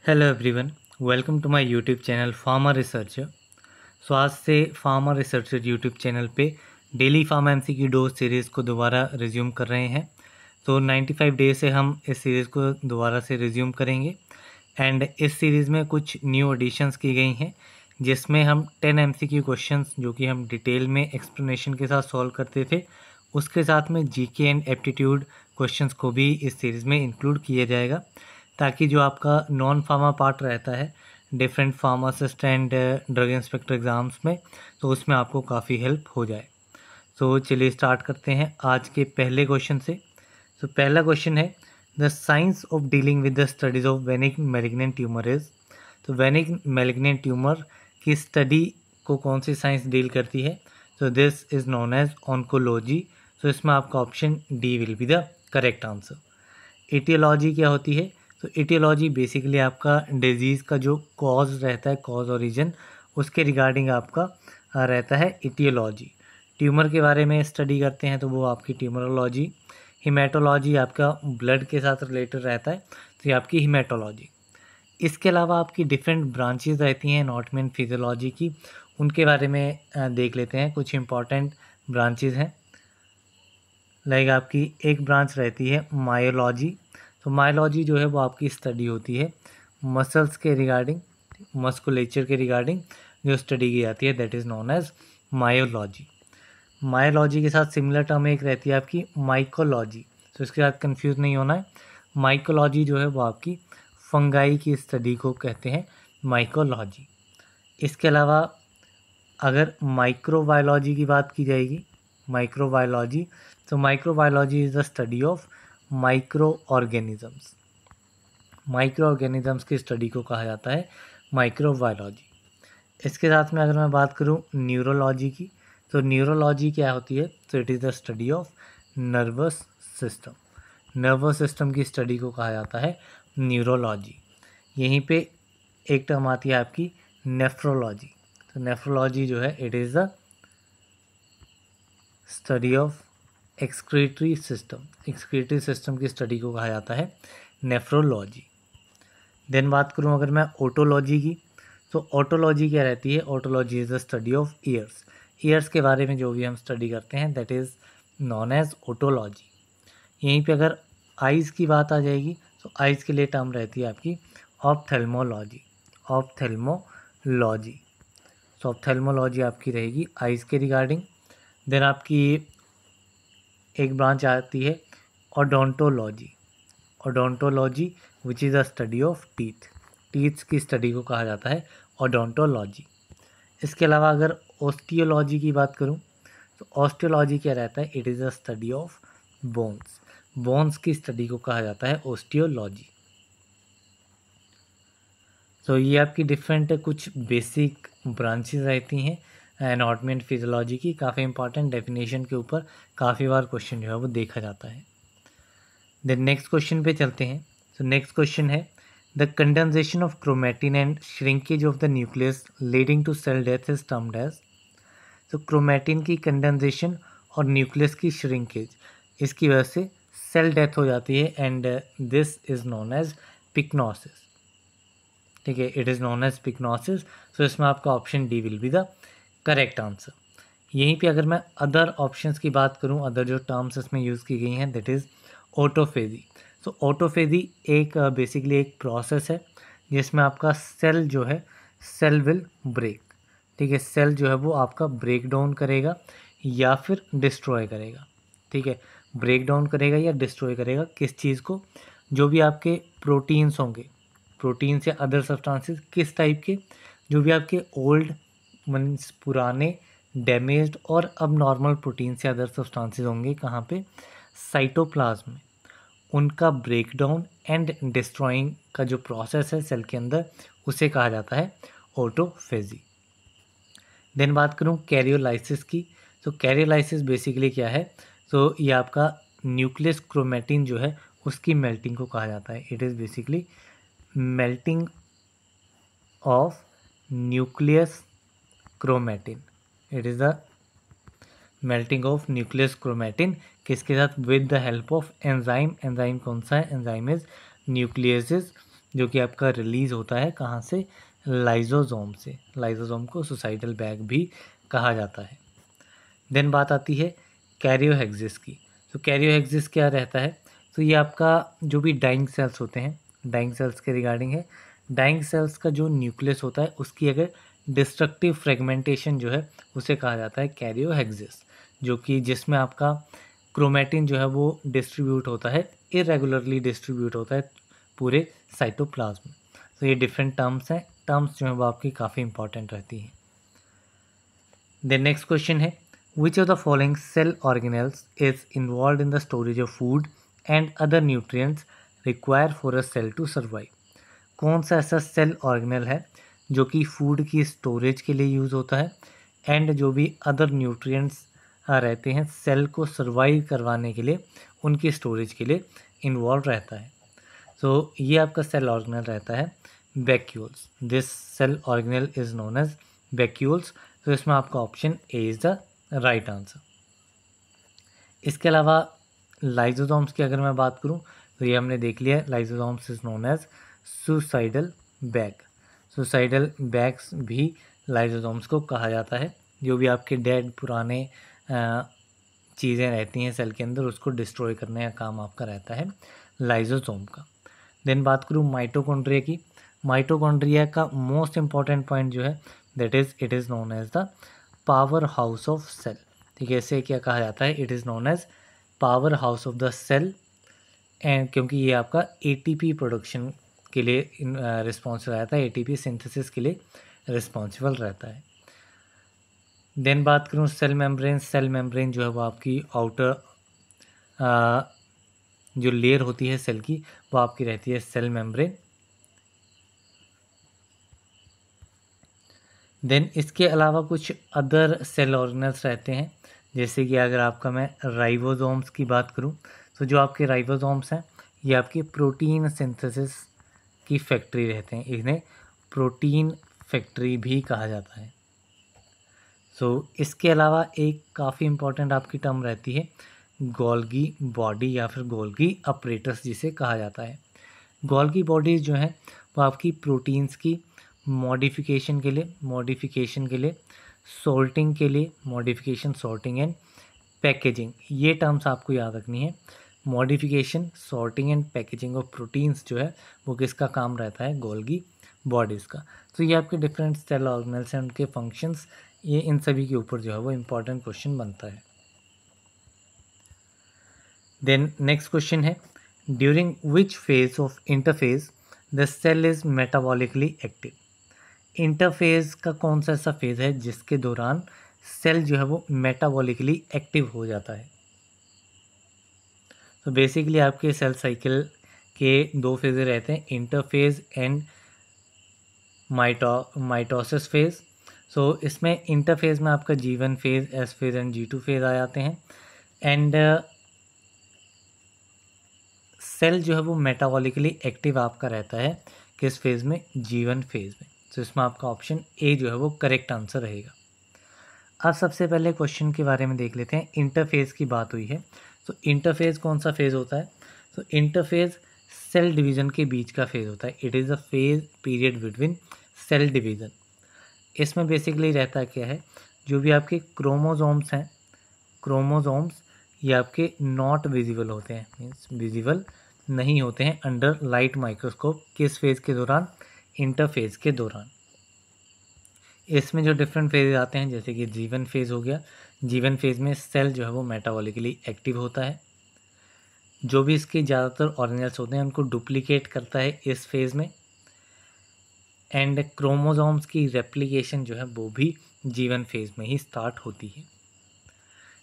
Hello everyone, welcome to my YouTube channel pharma researcher. आज से pharma researcher YouTube channel पे daily pharma MCQ dose series को दोबारा resume कर रहे हैं। 95 डे से हम इस सीरीज़ को दोबारा से रिज्यूम करेंगे एंड इस सीरीज़ में कुछ न्यू एडिशंस की गई हैं जिसमें हम 10 एमसीक्यू क्वेश्चंस जो कि हम डिटेल में एक्सप्लेनेशन के साथ सॉल्व करते थे, उसके साथ में जीके एंड एप्टीट्यूड क्वेश्चंस को भी इस सीरीज़ में इंक्लूड किया जाएगा ताकि जो आपका नॉन फार्मा पार्ट रहता है different pharmacist and drug inspector exams में, तो उसमें आपको काफ़ी हेल्प हो जाए। चलिए स्टार्ट करते हैं आज के पहले क्वेश्चन से। पहला क्वेश्चन है the science of dealing with the studies of benign malignant tumour is. तो वेनिक मैलिग्नेंट ट्यूमर की स्टडी को कौन सी साइंस डील करती है? तो this is known as oncology. तो इसमें आपका option D will be the correct answer. Aetiology क्या होती है? तो एटियोलॉजी बेसिकली आपका डिजीज़ का जो कॉज रहता है, कॉज ओरिजिन, उसके रिगार्डिंग आपका रहता है एटियोलॉजी। ट्यूमर के बारे में स्टडी करते हैं तो वो आपकी ट्यूमरोलॉजी। हिमेटोलॉजी आपका ब्लड के साथ रिलेटेड रहता है तो ये आपकी हिमेटोलॉजी। इसके अलावा आपकी डिफरेंट ब्रांचेस रहती हैं एनाटॉमी एंड फिजियोलॉजी की, उनके बारे में देख लेते हैं। कुछ इंपॉर्टेंट ब्रांचेस हैं, लाइक आपकी एक ब्रांच रहती है मायोलॉजी। तो मायोलॉजी जो है वो आपकी स्टडी होती है मसल्स के रिगार्डिंग, मस्कुलेचर के रिगार्डिंग जो स्टडी की जाती है, that is known as myology. Myology के साथ सिमिलर टर्म एक रहती है आपकी माइकोलॉजी, तो इसके साथ कंफ्यूज नहीं होना है। माइकोलॉजी जो है वो आपकी फंगाई की स्टडी को कहते हैं माइकोलॉजी। इसके अलावा अगर माइक्रोबायोलॉजी की बात की जाएगी, माइक्रोबायोलॉजी, तो microbiology is the study of micro organisms. Micro organisms की स्टडी को कहा जाता है माइक्रोबायोलॉजी। इसके साथ में अगर मैं बात करूं न्यूरोलॉजी की, तो न्यूरोलॉजी क्या होती है? तो it is the study of nervous system. Nervous system की स्टडी को कहा जाता है न्यूरोलॉजी। यहीं पे एक टर्म आती है आपकी नेफ्रोलॉजी। तो नेफ्रोलॉजी जो है it is the study of excretory system. Excretory system की स्टडी को कहा जाता है नेफ्रोलॉजी। देन बात करूं अगर मैं ओटोलॉजी की, तो ओटोलॉजी क्या रहती है? Otology is the study of ears. Ears के बारे में जो भी हम स्टडी करते हैं that is known as otology. यहीं पे अगर आइज़ की बात आ जाएगी तो आइज़ के लिए टर्म रहती है आपकी ऑप्थेल्मोलॉजी। ऑप्थेल्मोलॉजी, तो ऑप्थेल्मोलॉजी आपकी रहेगी आइज़ के रिगार्डिंग। देन आपकी एक ब्रांच आती है odontology. Odontology which is a study of teeth. Teeths की स्टडी को कहा जाता है ओडोंटोलॉजी। इसके अलावा अगर ऑस्टियोलॉजी की बात करूं तो ऑस्टियोलॉजी क्या रहता है? It is a study of bones. Bones की स्टडी को कहा जाता है ऑस्टियोलॉजी। तो ये आपकी डिफरेंट कुछ बेसिक ब्रांचेस रहती हैं एनाटॉमी एंड फिजियोलॉजी की। काफ़ी इंपॉर्टेंट डेफिनेशन के ऊपर काफ़ी बार क्वेश्चन जो है वो देखा जाता है। देन नेक्स्ट क्वेश्चन पे चलते हैं। नेक्स्ट क्वेश्चन है the condensation of chromatin and shrinkage of the nucleus leading to cell death is termed as. तो क्रोमेटिन की कंडेंसेशन और न्यूक्लियस की श्रिंकेज, इसकी वजह से सेल डेथ हो जाती है and this is known as pyknosis. ठीक है, it is known as pyknosis. So इसमें आपका option D will be the correct answer. यहीं पे अगर मैं अदर ऑप्शंस की बात करूं, अदर जो टर्म्स इसमें यूज़ की गई हैं that is autophagy. So autophagy एक बेसिकली एक प्रोसेस है जिसमें आपका सेल जो है सेल विल ब्रेक। ठीक है, सेल जो है वो आपका ब्रेक डाउन करेगा या फिर डिस्ट्रॉय करेगा। ठीक है, ब्रेक डाउन करेगा या डिस्ट्रॉय करेगा किस चीज़ को? जो भी आपके प्रोटीन्स होंगे, प्रोटीन्स या अदर सब्सटेंसेस किस टाइप के? जो भी आपके ओल्ड मीन्स पुराने, डैमेज्ड और अब नॉर्मल प्रोटीन्स या अदर सब्सटेंसेस होंगे, कहाँ पे? साइटोप्लाज्म में। उनका ब्रेकडाउन एंड डिस्ट्रॉइंग का जो प्रोसेस है सेल के अंदर, उसे कहा जाता है ऑटोफेजी। देन बात करूं कैरियोलाइसिस की, तो कैरियोलाइसिस बेसिकली क्या है? तो ये आपका न्यूक्लियस क्रोमेटिन जो है उसकी मेल्टिंग को कहा जाता है। It is basically melting of nucleus chromatin. It is the melting of nucleus chromatin किसके साथ? With the help of enzyme. Enzyme कौन सा है? एंजाइम इज न्यूक्लियसिस जो कि आपका रिलीज़ होता है कहाँ से, लाइजोसोम से। लाइजोसोम को सुसाइडल बैग भी कहा जाता है। देन बात आती है कैरियोहेक्सिस की। तो कैरियोहेक्सिस क्या रहता है, तो ये आपका जो भी डाइंग सेल्स होते हैं, डाइंग सेल्स के रिगार्डिंग है। डाइंग सेल्स का जो न्यूक्लियस होता है उसकी अगर डिस्ट्रक्टिव फ्रेगमेंटेशन जो है उसे कहा जाता है कैरियोहेक्सिस, जो कि जिसमें आपका क्रोमेटिन जो है वो डिस्ट्रीब्यूट होता है, इरेगुलरली डिस्ट्रीब्यूट होता है पूरे साइटोप्लाज्म में। तो ये डिफरेंट टर्म्स हैं, टर्म्स जो है वो आपकी काफ़ी इंपॉर्टेंट रहती हैं। देन नेक्स्ट क्वेश्चन है, which of the following cell organelles is involved in the storage of food and other nutrients required for a cell to survive? कौन सा ऐसा सेल ऑर्गेनल है जो कि फूड की स्टोरेज के लिए यूज़ होता है एंड जो भी अदर न्यूट्रिएंट्स रहते हैं सेल को सर्वाइव करवाने के लिए, उनकी स्टोरेज के लिए इन्वॉल्व रहता है। तो ये आपका सेल ऑर्गेनल रहता है vacuoles. This cell organelle is known as vacuoles. तो इसमें आपका option A is the right answer. इसके अलावा लाइजोसोम्स की अगर मैं बात करूं तो ये हमने देख लिया, lysosomes is known as suicidal bag. Suicidal bags भी लाइजोसोम्स को कहा जाता है। जो भी आपके डेड पुराने चीज़ें रहती हैं सेल के अंदर, उसको डिस्ट्रॉय करने का काम आपका रहता है लाइजोसोम का। देन बात करूँ माइटोकॉन्ड्रिया की। माइटोकॉन्ड्रिया का मोस्ट इंपॉर्टेंट पॉइंट जो है that is it is known as the powerhouse of cell. ठीक है, इसे क्या कहा जाता है, it is known as powerhouse of the cell. And क्योंकि ये आपका एटीपी प्रोडक्शन के लिए रिस्पॉन्सिबल रहता है, एटीपी सिंथेसिस के लिए रिस्पॉन्सिबल रहता है। देन बात करूँ सेल मेम्ब्रेन। सेल मेम्ब्रेन जो है वो आपकी आउटर जो लेयर होती है सेल की, वो आपकी रहती है सेल मेम्ब्रेन। देन इसके अलावा कुछ अदर सेल ऑर्गेनल्स रहते हैं, जैसे कि अगर आपका मैं राइबोसोम्स की बात करूं तो जो आपके राइबोसोम्स हैं ये आपकी प्रोटीन सिंथेसिस की फैक्ट्री रहते हैं, इन्हें प्रोटीन फैक्ट्री भी कहा जाता है। इसके अलावा एक काफ़ी इम्पॉर्टेंट आपकी टर्म रहती है गोल्गी बॉडी या फिर गोल्गी अपरेटस जिसे कहा जाता है। गोल्गी बॉडीज़ जो हैं वो आपकी प्रोटीन्स की मॉडिफिकेशन के लिए सॉर्टिंग के लिए, मॉडिफिकेशन, सॉर्टिंग एंड पैकेजिंग, ये टर्म्स आपको याद रखनी है। Modification, sorting and packaging of proteins जो है वो किसका काम रहता है, गोल्गी बॉडीज़ का। तो ये आपके डिफरेंट सेल ऑर्गेनल्स हैं, उनके फंक्शंस, ये इन सभी के ऊपर जो है वो इम्पॉर्टेंट क्वेश्चन बनता है। देन नेक्स्ट क्वेश्चन है, during which phase of interphase the cell is metabolically active. Interphase का कौन सा ऐसा फेज है जिसके दौरान सेल जो है वो मेटाबॉलिकली एक्टिव हो जाता है। तो बेसिकली आपके सेल साइकिल के दो फेजेज रहते हैं, इंटरफेज एंड माइटोसिस फेज। इसमें इंटरफेज में आपका G1 phase, S phase and G2 phase आ जाते हैं। एंड सेल जो है वो मेटाबॉलिकली एक्टिव आपका रहता है किस फेज़ में, G1 फेज़ में। तो इसमें आपका ऑप्शन ए जो है वो करेक्ट आंसर रहेगा। अब सबसे पहले क्वेश्चन के बारे में देख लेते हैं। इंटरफेज़ की बात हुई है, तो इंटरफेज़ कौन सा फेज़ होता है, तो इंटरफेज़ सेल डिवीज़न के बीच का फेज़ होता है। It is a phase period between cell division. इसमें बेसिकली रहता क्या है, जो भी आपके क्रोमोसोम्स हैं, क्रोमोसोम्स ये आपके नॉट विजिबल होते हैं, मीन्स विजिबल नहीं होते हैं अंडर लाइट माइक्रोस्कोप। किस फेज़ के दौरान, इंटरफेज़ के दौरान। इसमें जो डिफरेंट फेज आते हैं, जैसे कि G1 फेज़ हो गया, G1 फेज़ में सेल जो है वो मेटाबॉलिकली एक्टिव होता है। जो भी इसके ज़्यादातर ऑर्गेनल्स होते हैं उनको डुप्लीकेट करता है इस फेज़ में। एंड क्रोमोसोम्स की रेप्लिकेशन जो है वो भी G1 फेज़ में ही स्टार्ट होती है।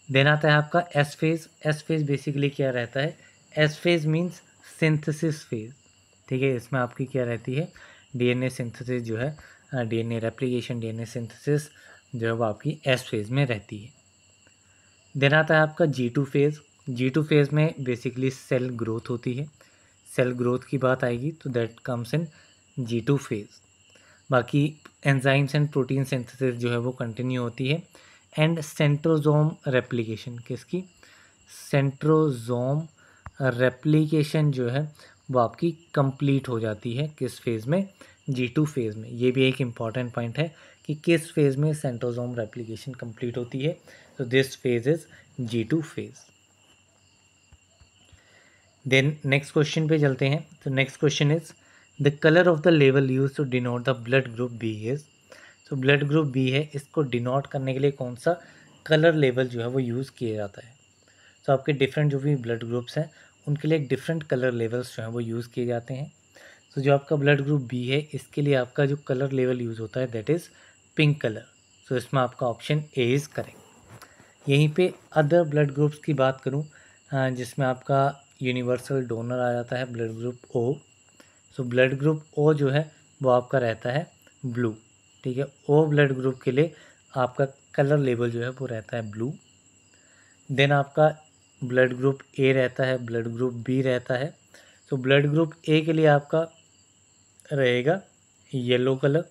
देन आता है आपका S phase. S phase basically क्या रहता है, S phase means synthesis phase. ठीक है, इसमें आपकी क्या रहती है, डीएनए सिंथेसिस जो है, डीएनए रेप्लिकेशन, डीएनए सिंथेसिस जो है वो आपकी एस फेज़ में रहती है। देन आता है आपका G2 फेज़। G2 फेज़ में बेसिकली सेल ग्रोथ होती है। सेल ग्रोथ की बात आएगी तो that comes in G2 phase. बाकी एंजाइम्स एंड प्रोटीन सिंथेसिस जो है वो कंटिन्यू होती है। एंड सेंट्रोजोम रेप्लिकेशन, किसकी, सेंट्रोजोम रेप्लिकेशन जो है वो आपकी कंप्लीट हो जाती है किस फेज़ में, G2 फेज़ में। ये भी एक इम्पॉर्टेंट पॉइंट है कि किस फेज़ में सेंट्रोसोम रेप्लिकेशन कंप्लीट होती है। तो this phase is G2 phase. Then next question पे चलते हैं। तो next question is the colour of the लेवल use to denote the blood group B is. तो ब्लड ग्रुप बी है, इसको डिनोट करने के लिए कौन सा कलर लेवल जो है वो यूज़ किया जाता है। तो आपके डिफरेंट जो भी ब्लड ग्रुप्स हैं उनके लिए डिफरेंट कलर लेवल्स जो हैं वो यूज़ किए जाते हैं। तो जो आपका ब्लड ग्रुप बी है इसके लिए आपका जो कलर लेवल यूज़ होता है दैट इज़ पिंक कलर। तो इसमें आपका ऑप्शन ए इज़ करेक्ट। यहीं पे अदर ब्लड ग्रुप्स की बात करूं जिसमें आपका यूनिवर्सल डोनर आ जाता है blood group O. So blood group O जो है वो आपका रहता है ब्लू। ठीक है, ओ ब्लड ग्रुप के लिए आपका कलर लेवल जो है वो रहता है ब्लू। देन आपका ब्लड ग्रुप ए रहता है, ब्लड ग्रुप बी रहता है। तो ब्लड ग्रुप ए के लिए आपका रहेगा येलो कलर,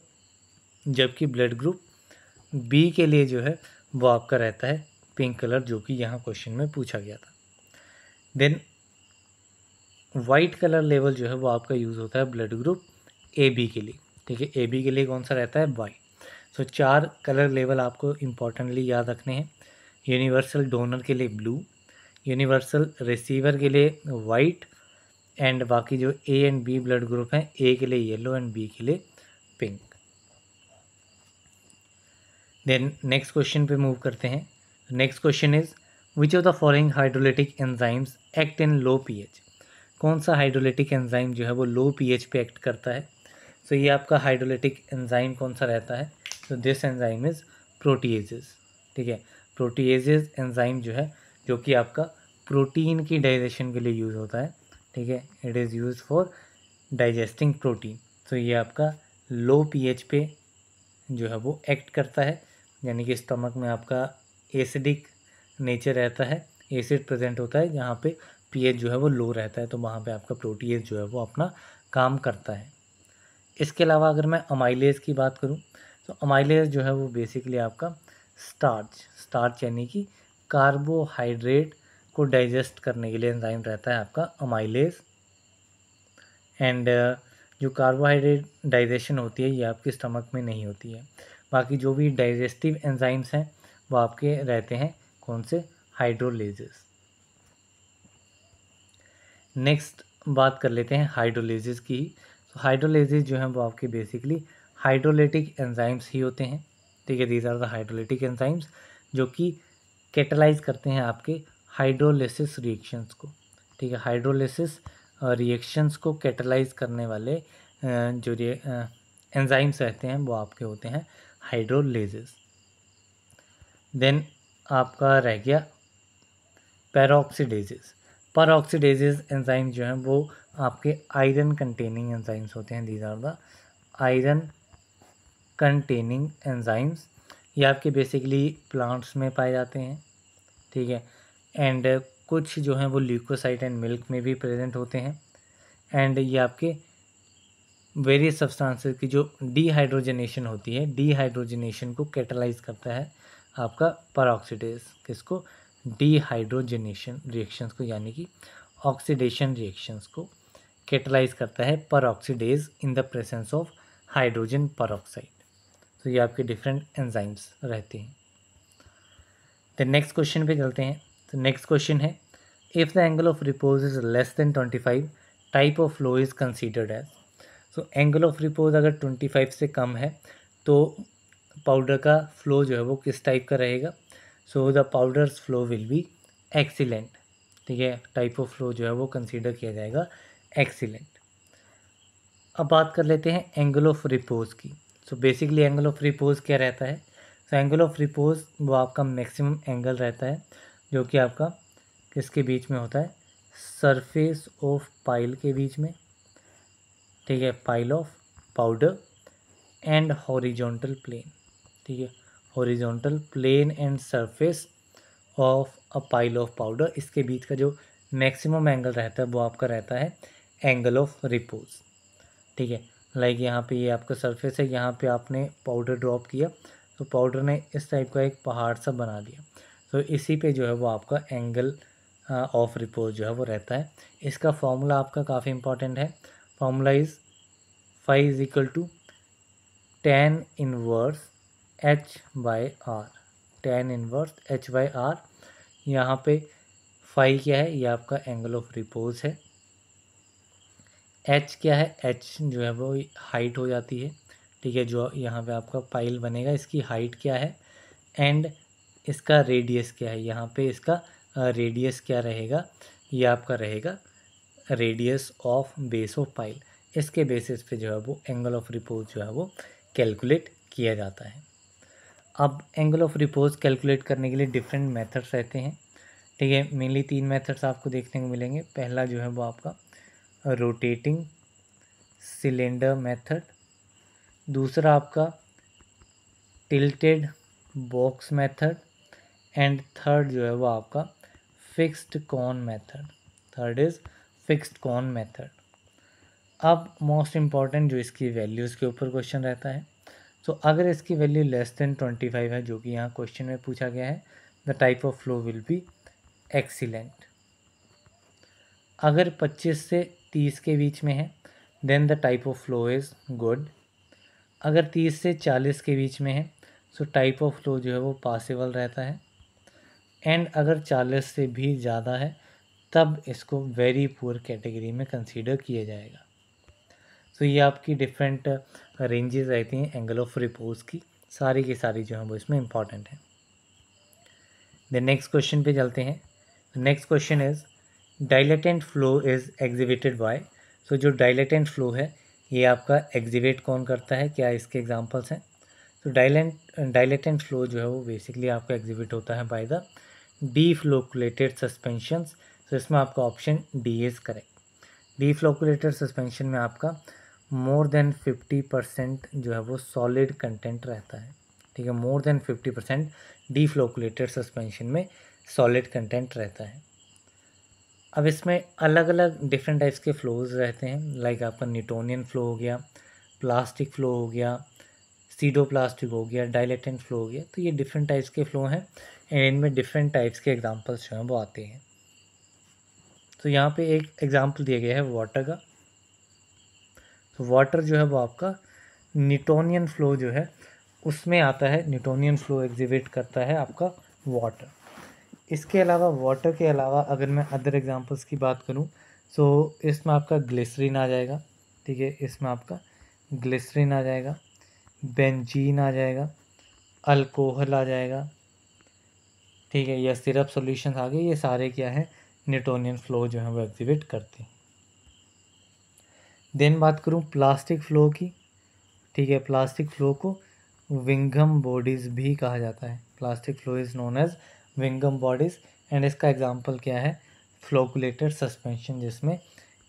जबकि ब्लड ग्रुप बी के लिए जो है वो आपका रहता है पिंक कलर, जो कि यहाँ क्वेश्चन में पूछा गया था। देन वाइट कलर लेवल जो है वो आपका यूज़ होता है ब्लड ग्रुप ए बी के लिए। ठीक है, ए बी के लिए कौन सा रहता है, वाइट। सो 4 कलर लेवल आपको इम्पॉर्टेंटली याद रखने हैं। यूनिवर्सल डोनर के लिए ब्लू, यूनिवर्सल रिसीवर के लिए वाइट, एंड बाकी जो A and B blood group हैं, ए के लिए येलो एंड बी के लिए पिंक। देन नेक्स्ट क्वेश्चन पे मूव करते हैं। Next question is which of the following hydrolytic enzymes act in low pH. कौन सा हाइड्रोलिटिक एंजाइम जो है वो लो पीएच पे एक्ट करता है। तो ये आपका हाइड्रोलिटिक एंजाइम कौन सा रहता है, तो दिस एंजाइम इज प्रोटीएजेस। ठीक है, प्रोटीएजेस एंजाइम जो है जो कि आपका प्रोटीन की डाइजेशन के लिए यूज़ होता है। ठीक है, it is use for digesting protein. तो ये आपका लो पीएच पे जो है वो एक्ट करता है, यानी कि स्टमक में आपका एसिडिक नेचर रहता है, एसिड प्रेजेंट होता है, जहाँ पे पीएच जो है वो लो रहता है, तो वहाँ पे आपका प्रोटीएज जो है वो अपना काम करता है। इसके अलावा अगर मैं अमाइलेज की बात करूँ तो अमाइलेज जो है वो बेसिकली आपका स्टार्च यानी कि कार्बोहाइड्रेट को डाइजेस्ट करने के लिए एंजाइम रहता है आपका अमाइलेज। एंड जो कार्बोहाइड्रेट डाइजेशन होती है ये आपके स्टमक में नहीं होती है। बाकी जो भी डाइजेस्टिव एंजाइम्स हैं वो आपके रहते हैं कौन से, हाइड्रोलेजेस। नेक्स्ट बात कर लेते हैं हाइड्रोलेजेस की। तो हाइड्रोलेजेस जो हैं वो आपके बेसिकली हाइड्रोलिटिक एंजाइम्स ही होते हैं। ठीक है, these are the hydrolytic enzymes जो कि कैटलाइज करते हैं आपके हाइड्रोलिसिस रिएक्शंस को। ठीक है, हाइड्रोलिसिस रिएक्शंस को कैटलाइज करने वाले जो एंजाइम्स रहते हैं वो आपके होते हैं हाइड्रोलेजेस। देन आपका रह गया पेरोक्सीडेजेस। पेरोक्सीडेजेस एंजाइम जो हैं वो आपके आयरन कंटेनिंग एंजाइम्स होते हैं। These are the iron containing enzymes. ये आपके बेसिकली प्लांट्स में पाए जाते हैं। ठीक है, एंड कुछ जो हैं वो ल्यूकोसाइट एंड मिल्क में भी प्रेजेंट होते हैं। एंड ये आपके वेरियस सब्सटेंसेस की जो डीहाइड्रोजनेशन होती है, डीहाइड्रोजनेशन को कैटलाइज करता है आपका पेरोक्सीडेज। किसको, डीहाइड्रोजनेशन रिएक्शंस को, यानी कि ऑक्सीडेशन रिएक्शंस को कैटलाइज करता है peroxidase in the presence of hydrogen peroxide. तो ये आपके डिफरेंट एंजाइम्स रहते हैं। तो नेक्स्ट क्वेश्चन पे चलते हैं। तो नेक्स्ट क्वेश्चन है if the angle of repose is less than 25 type of flow is considered as. So angle of repose अगर 25 से कम है तो पाउडर का फ्लो जो है वो किस टाइप का रहेगा। So the powders flow will be excellent. ठीक है, टाइप ऑफ फ्लो जो है वो कंसीडर किया जाएगा एक्सीलेंट। अब बात कर लेते हैं एंगल ऑफ रिपोज की। So basically angle of repose क्या रहता है। सो एंगल ऑफ रिपोज वो आपका मैक्सिमम एंगल रहता है जो कि आपका किसके बीच में होता है, सरफेस ऑफ पाइल के बीच में। ठीक है, pile of powder and horizontal plane. ठीक है, horizontal plane and surface of a pile of powder, इसके बीच का जो मैक्सिमम एंगल रहता है वो आपका रहता है एंगल ऑफ रिपोज। ठीक है, लाइक यहाँ पे ये आपका सरफेस है, यहाँ पे आपने पाउडर ड्रॉप किया तो पाउडर ने इस टाइप का एक पहाड़ सा बना दिया। तो इसी पे जो है वो आपका एंगल ऑफ रिपोज जो है वो रहता है। इसका फॉर्मूला आपका काफ़ी इंपॉर्टेंट है। Formula is phi is equal to tan inverse h/r, tan inverse h/r। यहाँ पे फाई क्या है, ये आपका एंगल ऑफ रिपोज है। h क्या है, h जो है वो हाइट हो जाती है, ठीक है, जो यहाँ पे आपका पाइल बनेगा इसकी हाइट क्या है, एंड इसका रेडियस क्या है, यहाँ पे इसका रेडियस क्या रहेगा, ये आपका रहेगा radius of base of pile. इसके बेसिस पे जो है वो एंगल ऑफ रिपोज जो है वो कैलकुलेट किया जाता है। अब एंगल ऑफ रिपोज कैलकुलेट करने के लिए डिफरेंट मेथड्स रहते हैं, ठीक है। मेनली 3 मेथड्स आपको देखने को मिलेंगे। पहला जो है वो आपका रोटेटिंग सिलेंडर मेथड, दूसरा आपका tilted box method, and third जो है वो आपका fixed cone method. Third is fixed cone method. अब मोस्ट इम्पॉर्टेंट जो इसकी वैल्यूज़ के ऊपर क्वेश्चन रहता है। तो अगर इसकी वैल्यू लेस देन 25 है, जो कि यहाँ क्वेश्चन में पूछा गया है, the type of flow will be excellent. अगर 25 से 30 के बीच में है, then the type of flow is good. अगर 30 से 40 के बीच में है, सो टाइप ऑफ फ्लो जो है वो पॉसिबल रहता है। एंड अगर 40 से भी ज़्यादा है, तब इसको वेरी पुअर कैटेगरी में कंसीडर किया जाएगा। तो ये आपकी डिफरेंट रेंजेस रहती हैं एंगल ऑफ रिपोज की, सारी की सारी जो है वो इसमें इंपॉर्टेंट है। देन नेक्स्ट क्वेश्चन पे चलते हैं। Next question is dilatant flow is exhibited by. So जो डायलेटेंट फ्लो है ये आपका एग्जिबिट कौन करता है, क्या इसके एग्जांपल्स हैं। तो डायलेटेंट फ्लो जो है वो बेसिकली आपका एग्जिबिट होता है बाय द डीफ्लोकुलेटेड सस्पेंशंस। तो इसमें आपका option D is correct. Deflocculated suspension में आपका मोर देन 50% जो है वो सॉलिड कंटेंट रहता है, ठीक है। मोर देन 50% डीफ्लोकुलेटेड सस्पेंशन में सॉलिड कंटेंट रहता है। अब इसमें अलग अलग डिफरेंट टाइप्स के फ्लोज रहते हैं, लाइक आपका न्यूटोनियन फ्लो हो गया, प्लास्टिक फ्लो हो गया, सीडोप्लास्टिक हो गया, डायलेटेंट फ्लो हो गया। तो ये डिफरेंट टाइप्स के फ्लो हैं एंड इनमें डिफरेंट टाइप्स के एग्जांपल्स जो हैं वो आते हैं। तो यहाँ पे एक एग्जांपल दिया गया है वाटर का। तो वाटर जो है वो आपका न्यूटोनियन फ्लो जो है उसमें आता है। न्यूटोनियन फ्लो एग्जिबिट करता है आपका वाटर। इसके अलावा वाटर के अलावा अगर मैं अदर एग्जांपल्स की बात करूं, तो इसमें आपका ग्लिसरीन आ जाएगा, ठीक है। इसमें आपका ग्लिसरीन आ जाएगा, बेंजीन आ जाएगा, अल्कोहल आ जाएगा, ठीक है, या सिरप सॉल्यूशंस आ गए। ये सारे क्या है, न्यूटोनियन फ्लो जो है वो एग्जिबिट करते हैं। देन बात करूं प्लास्टिक फ़्लो की, ठीक है। प्लास्टिक फ़्लो को विंगम बॉडीज़ भी कहा जाता है। Plastic flow is known as विंगम बॉडीज़ एंड इसका एग्जांपल क्या है, फ्लोकुलेटेड सस्पेंशन, जिसमें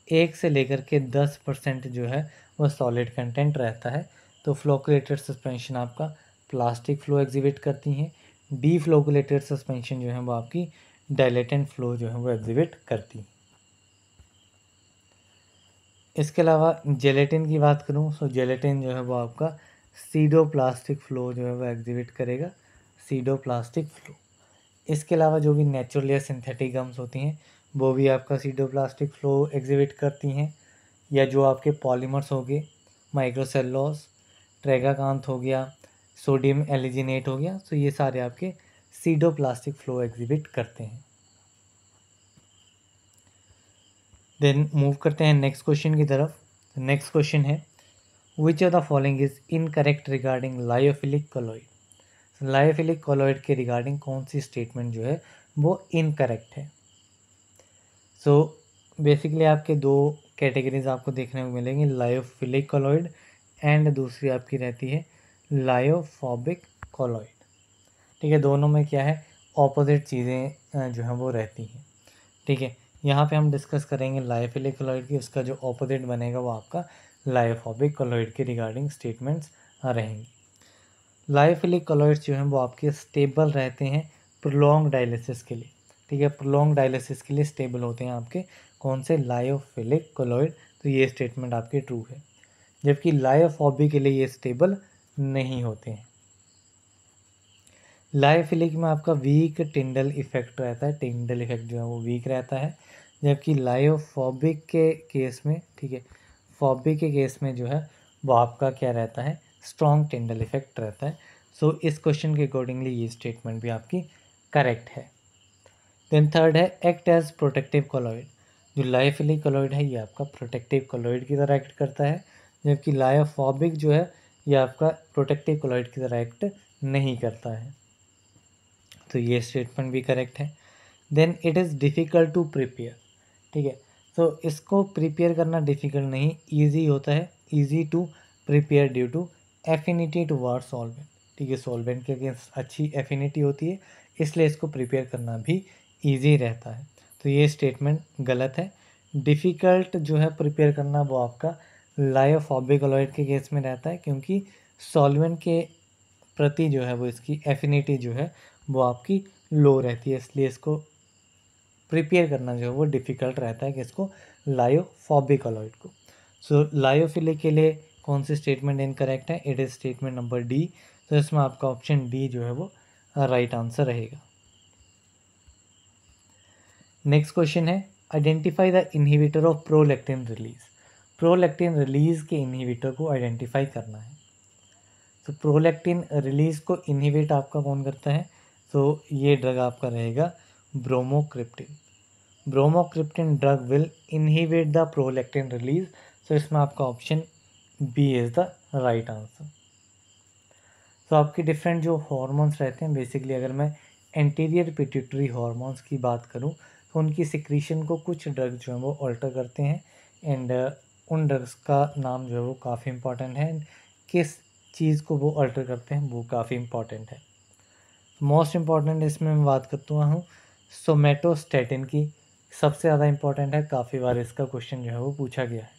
1 से लेकर के 10% जो है वो सॉलिड कंटेंट रहता है। तो फ्लोकुलेटेड सस्पेंशन आपका प्लास्टिक फ़्लो एग्जिबिट करती हैं। डीफ्लोकुलेटेड सस्पेंशन जो है वो आपकी डायलेटेंट फ़्लो जो है वो एग्जिबिट करती हैं। इसके अलावा जेलेटिन की बात करूं, तो जेलेटिन जो है वो आपका सीडोप्लास्टिक फ़्लो जो है वो एग्जिबिट करेगा, सीडोप्लास्टिक फ़्लो। इसके अलावा जो भी नेचुरल या सिंथेटिक गम्स होती हैं वो भी आपका सीडोप्लास्टिक फ़्लो एग्जिबिट करती हैं, या जो आपके पॉलीमर्स हो गए, माइक्रोसेल्लोस, ट्रेगाकांथ हो गया, सोडियम एलिजिनेट हो गया, तो ये सारे आपके सीडोप्लास्टिक फ़्लो एग्जिबिट करते हैं। देन मूव करते हैं नेक्स्ट क्वेश्चन की तरफ। नेक्स्ट क्वेश्चन है which of the following is incorrect regarding lyophilic colloid. Lyophilic colloid के रिगार्डिंग कौन सी स्टेटमेंट जो है वो इनकरेक्ट है। सो बेसिकली आपके दो कैटेगरीज आपको देखने को मिलेंगी, लायोफिलिक कॉलॉइड एंड दूसरी आपकी रहती है लायोफोबिक कॉलॉइड, ठीक है। दोनों में क्या है, ऑपोजिट चीज़ें जो हैं वो रहती हैं, ठीक है। यहाँ पे हम डिस्कस करेंगे लायोफिलिक कॉलॉइड की, उसका जो ऑपोजिट बनेगा वो आपका लायोफोबिक कॉलॉइड के रिगार्डिंग स्टेटमेंट्स रहेंगी। लायोफिलिक कॉलॉइड्स जो हैं वो आपके स्टेबल रहते हैं प्रोलॉन्ग डायलिसिस के लिए, ठीक है। प्रोलॉन्ग डायलिसिस के लिए स्टेबल होते हैं आपके कौन से, लायोफिलिक कॉलॉइड। तो ये स्टेटमेंट आपकी ट्रू है, जबकि लायोफोबिक के लिए ये स्टेबल नहीं होते हैं। लायोफिलिक में आपका वीक टिंडल इफेक्ट रहता है, टिंडल इफेक्ट जो है वो वीक रहता है, जबकि लायोफोबिक के केस में, ठीक है, फोबिक के केस में जो है वो आपका क्या रहता है, स्ट्रॉन्ग टिंडल इफेक्ट रहता है। सो इस क्वेश्चन के अकॉर्डिंगली ये स्टेटमेंट भी आपकी करेक्ट है। देन थर्ड है एक्ट एज प्रोटेक्टिव कॉलॉइड। जो लायोफिलिक कॉलॉइड है ये आपका प्रोटेक्टिव कॉलॉइड की तरह एक्ट करता है, जबकि लायोफोबिक जो है ये आपका प्रोटेक्टिव कॉलॉइड की तरह एक्ट नहीं करता है। तो ये स्टेटमेंट भी करेक्ट है। Then it is difficult to prepare, ठीक है, तो इसको प्रिपेयर करना डिफ़िकल्ट नहीं, ईजी होता है, easy to prepare due to affinity toward solvent, ठीक है, सॉल्वेंट के अगेंस्ट अच्छी एफिनिटी होती है, इसलिए इसको प्रिपेयर करना भी ईजी रहता है। तो ये स्टेटमेंट गलत है। डिफ़िकल्ट जो है प्रिपेयर करना वो आपका लायोफोबिक कॉलॉइड के केस में रहता है, क्योंकि सॉल्वेंट के प्रति जो है वो इसकी एफिनिटी जो है वो आपकी लो रहती है, इसलिए इसको प्रिपेयर करना जो है वो डिफ़िकल्ट रहता है कि इसको लायोफोबिक कॉलॉइड को। सो लायोफिलिक के लिए कौन सी स्टेटमेंट इनकरेक्ट है, it is statement number D. तो इसमें आपका ऑप्शन डी जो है वो राइट आंसर रहेगा। नेक्स्ट क्वेश्चन है identify the inhibitor of prolactin release. Prolactin release के इनहिबिटर को आइडेंटिफाई करना है। तो प्रोलैक्टिन रिलीज को इनहिबिट आपका कौन करता है, तो ये ड्रग आपका रहेगा bromocriptine. Bromocriptine drug will inhibit the prolactin release. तो इसमें आपका option B is the right answer. तो आपके डिफरेंट जो हॉर्मोन्स रहते हैं, बेसिकली अगर मैं एंटीरियर पिट्यूटरी हॉर्मोन्स की बात करूं तो उनकी सिक्रीशन को कुछ ड्रग जो है वो अल्टर करते हैं, एंड उन ड्रग्स का नाम जो है वो काफ़ी इंपॉर्टेंट है, किस चीज़ को वो अल्टर करते हैं वो काफ़ी इंपॉर्टेंट है। मोस्ट इम्पॉर्टेंट इसमें मैं बात करता हूँ सोमेटोस्टेटिन की, सबसे ज़्यादा इम्पॉर्टेंट है, काफ़ी बार इसका क्वेश्चन जो है वो पूछा गया है।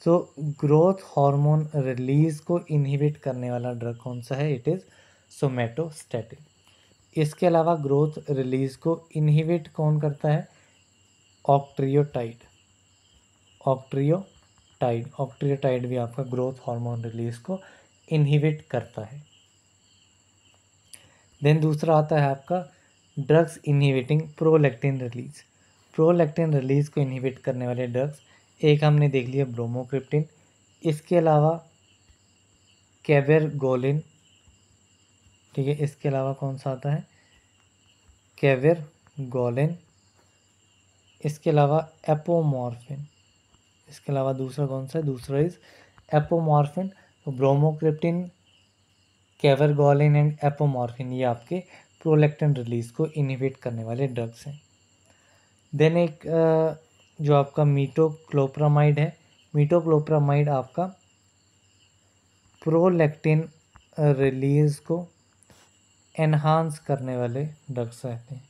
तो ग्रोथ हार्मोन रिलीज को इनहिबिट करने वाला ड्रग कौन सा है, इट इज़ सोमेटोस्टेटिन। इसके अलावा ग्रोथ रिलीज को इनहिबिट कौन करता है, ऑक्ट्रियोटाइड। ऑक्ट्रियोटाइड भी आपका ग्रोथ हार्मोन रिलीज को इनहिबिट करता है। देन दूसरा आता है आपका drugs inhibiting prolactin release. Prolactin release को इनहिबिट करने वाले ड्रग्स, एक हमने देख लिया ब्रोमोक्रिप्टिन, इसके अलावा कैवेरगोलिन, ठीक है, इसके अलावा कौन सा आता है, कैवेरगोलिन, इसके अलावा एपोमॉर्फिन, इसके अलावा दूसरा कौन सा है, दूसरा इज एपोमॉर्फिन। तो ब्रोमोक्रिप्टिन, कैवेरगोलिन एंड एपोमॉर्फिन ये आपके प्रोलैक्टिन रिलीज को इनहिबिट करने वाले ड्रग्स हैं। देन एक जो आपका मीटोक्लोप्रामाइड है, मीटोक्लोप्रामाइड आपका प्रोलैक्टिन रिलीज को एनहांस करने वाले ड्रग्स रहते हैं,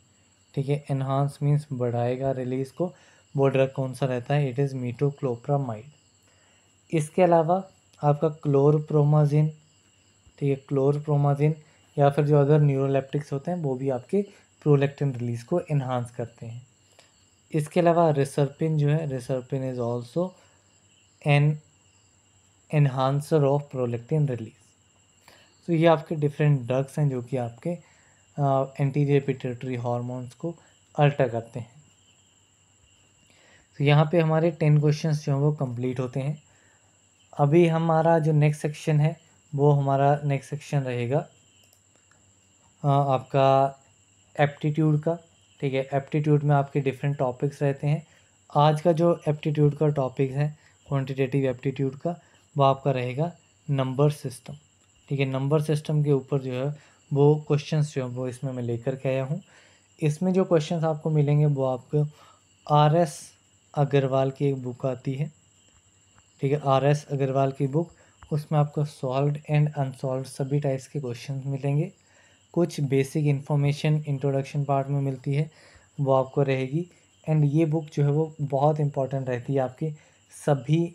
ठीक है, एनहांस मीन्स बढ़ाएगा रिलीज को, वो ड्रग कौन सा रहता है, इट इज़ मीटोक्लोप्रामाइड। इसके अलावा आपका क्लोरप्रोमाजिन, ठीक है, क्लोरप्रोमाजिन या फिर जो अदर न्यूरोलेप्टिक्स होते हैं वो भी आपके प्रोलैक्टिन रिलीज को एनहांस करते हैं। इसके अलावा रिसर्पिन जो है, रिसर्पिन is also an enhancer of prolactin release. तो ये आपके डिफरेंट ड्रग्स हैं जो कि आपके एंटीरियर पिट्यूटरी हार्मोन्स को अल्टर करते हैं। तो यहाँ पे हमारे 10 क्वेश्चंस जो हैं वो कंप्लीट होते हैं। अभी हमारा जो नेक्स्ट सेक्शन है वो हमारा नेक्स्ट सेक्शन रहेगा आपका एप्टीट्यूड का, ठीक है, एप्टीट्यूड में आपके डिफरेंट टॉपिक्स रहते हैं। आज का जो एप्टीट्यूड का टॉपिक है क्वांटिटेटिव एप्टीट्यूड का, वो आपका रहेगा नंबर सिस्टम, ठीक है, नंबर सिस्टम के ऊपर जो है वो क्वेश्चंस जो है वो इसमें मैं लेकर के आया हूँ। इसमें जो क्वेश्चंस आपको मिलेंगे वो आपको RS अग्रवाल की एक बुक आती है, ठीक है, RS अग्रवाल की बुक, उसमें आपको सॉल्व्ड एंड अनसॉल्व्ड सभी टाइप्स के क्वेश्चंस मिलेंगे। कुछ बेसिक इन्फॉर्मेशन इंट्रोडक्शन पार्ट में मिलती है वो आपको रहेगी, एंड ये बुक जो है वो बहुत इंपॉर्टेंट रहती है आपके सभी